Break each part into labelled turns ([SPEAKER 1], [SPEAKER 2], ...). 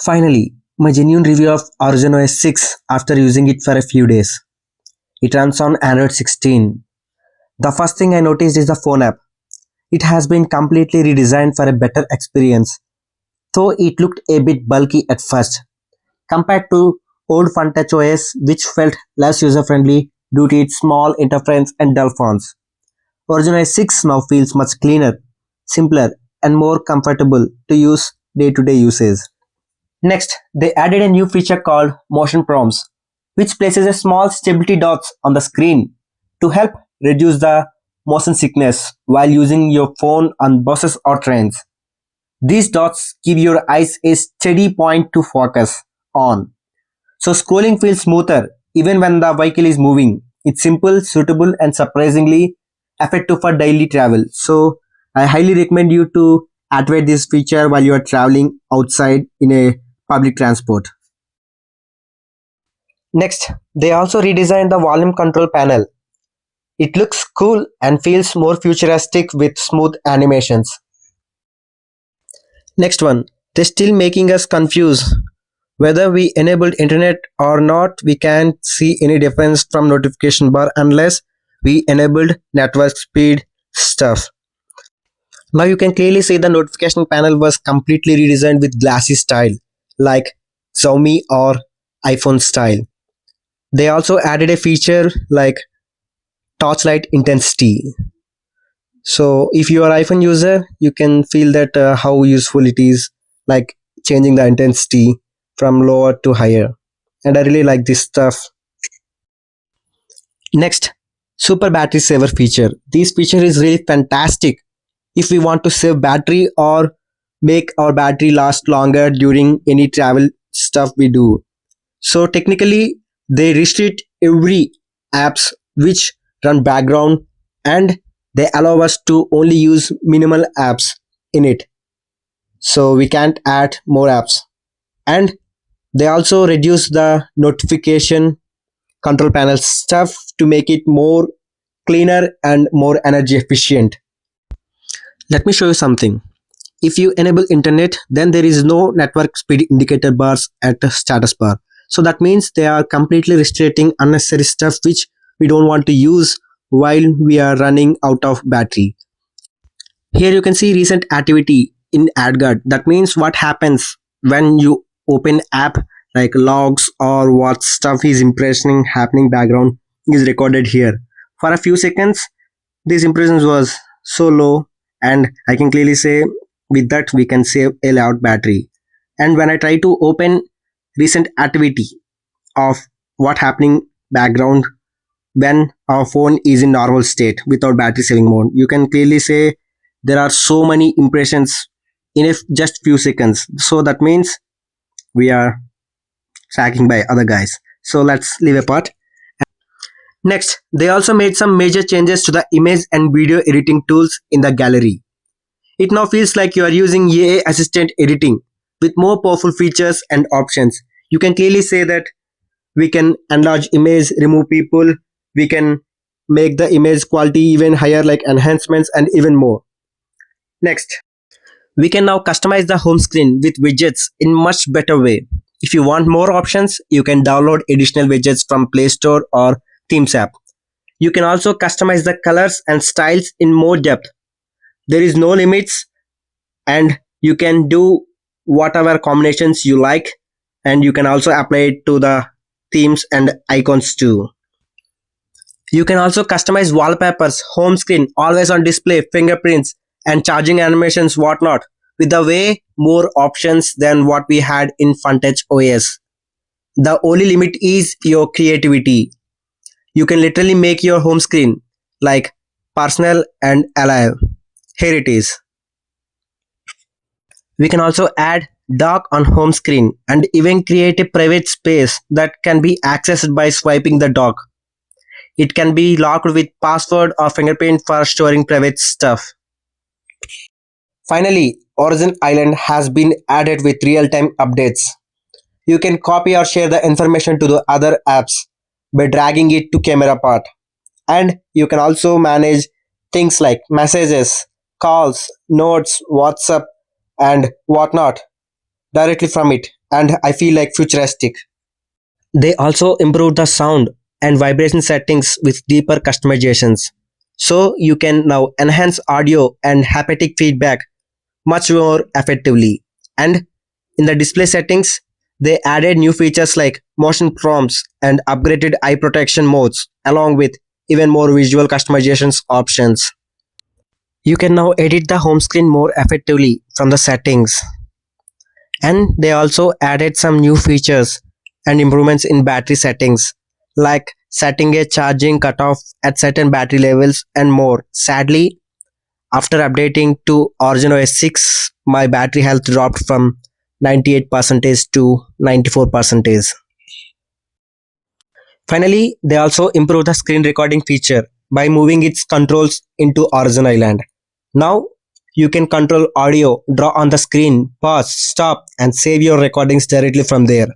[SPEAKER 1] Finally, my genuine review of OriginOS 6 after using it for a few days. It runs on Android 16. The first thing I noticed is the phone app. It has been completely redesigned for a better experience, though it looked a bit bulky at first, compared to old FunTouch OS, which felt less user-friendly due to its small interface and dull fonts. OriginOS 6 now feels much cleaner, simpler, and more comfortable to use day-to-day usage. Next, they added a new feature called Motion Prompts, which places a small stability dots on the screen to help reduce the motion sickness while using your phone on buses or trains. These dots give your eyes a steady point to focus on, so scrolling feels smoother even when the vehicle is moving. It's simple, suitable, and surprisingly effective for daily travel. So I highly recommend you to activate this feature while you are traveling outside in a public transport. Next, they also redesigned the volume control panel. It looks cool and feels more futuristic with smooth animations. Next one, they're still making us confused. Whether we enabled internet or not, we can't see any difference from notification bar unless we enabled network speed stuff. Now you can clearly see the notification panel was completely redesigned with glassy style, like Xiaomi or iPhone style. They also added a feature like torchlight intensity. So if you are iPhone user, you can feel that how useful it is, like changing the intensity from lower to higher. And I really like this stuff. Next, super battery saver feature. This feature is really fantastic if we want to save battery or make our battery last longer during any travel stuff we do. So technically, they restrict every apps which run background, and they allow us to only use minimal apps in it. So we can't add more apps. And they also reduce the notification control panel stuff to make it more cleaner and more energy efficient. Let me show you something. If you enable internet, then there is no network speed indicator bars at the status bar. So that means they are completely restricting unnecessary stuff which we don't want to use while we are running out of battery. Here you can see recent activity in AdGuard. That means what happens when you open app, like logs or what stuff is impressioning happening background is recorded here. For a few seconds, these impressions was so low, and I can clearly say with that we can save a lot battery. And when I try to open recent activity of what happening background when our phone is in normal state without battery saving mode, you can clearly say there are so many impressions in just few seconds. So that means we are tracking by other guys. So let's leave apart. Next, they also made some major changes to the image and video editing tools in the gallery. It now feels like you are using AI assistant editing with more powerful features and options. You can clearly say that we can enlarge image, remove people, we can make the image quality even higher, like enhancements and even more. Next, we can now customize the home screen with widgets in much better way. If you want more options, you can download additional widgets from Play Store or Themes app. You can also customize the colors and styles in more depth. There is no limits, and you can do whatever combinations you like, and you can also apply it to the themes and icons too. You can also customize wallpapers, home screen, always on display, fingerprints, and charging animations, whatnot, with the way more options than what we had in FunTouch OS. The only limit is your creativity. You can literally make your home screen like personal and alive. Here it is. We can also add dock on home screen and even create a private space that can be accessed by swiping the dock. It can be locked with password or fingerprint for storing private stuff. Finally, Origin Island has been added with real-time updates. You can copy or share the information to the other apps by dragging it to camera part. And you can also manage things like messages, calls, notes, WhatsApp, and whatnot directly from it. and I feel like futuristic. They also improved the sound and vibration settings with deeper customizations. So you can now enhance audio and haptic feedback much more effectively. And in the display settings, they added new features like motion prompts and upgraded eye protection modes, along with even more visual customizations options. You can now edit the home screen more effectively from the settings. And they also added some new features and improvements in battery settings, like setting a charging cutoff at certain battery levels and more. Sadly, after updating to OriginOS 6, my battery health dropped from 98% to 94%. Finally, they also improved the screen recording feature by moving its controls into Origin Island. Now, you can control audio, draw on the screen, pause, stop, and save your recordings directly from there,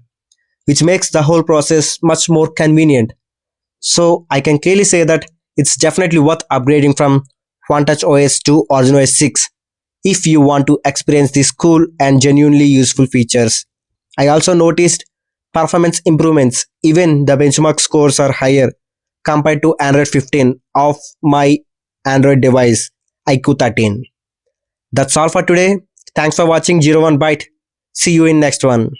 [SPEAKER 1] which makes the whole process much more convenient. So, I can clearly say that it's definitely worth upgrading from OneTouch OS to OriginOS 6 if you want to experience these cool and genuinely useful features. I also noticed performance improvements. Even the benchmark scores are higher compared to Android 15 of my Android device, iQOO 13. That's all for today. Thanks for watching 01 Byte. See you in next one.